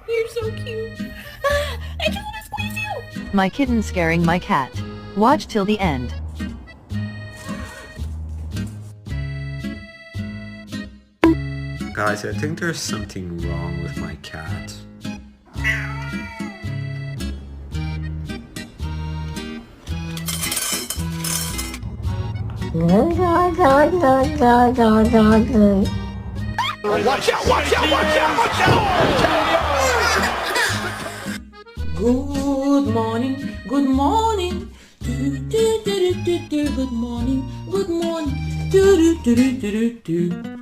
You're so cute. I just want to squeeze you. My kitten scaring my cat. Watch till the end. Guys, I think there's something wrong with my cat. Watch out, watch out, watch out, watch out! Good morning, good morning. Do, do, do, do, do, do. Good morning, good morning. Do, do, do, do, do, do.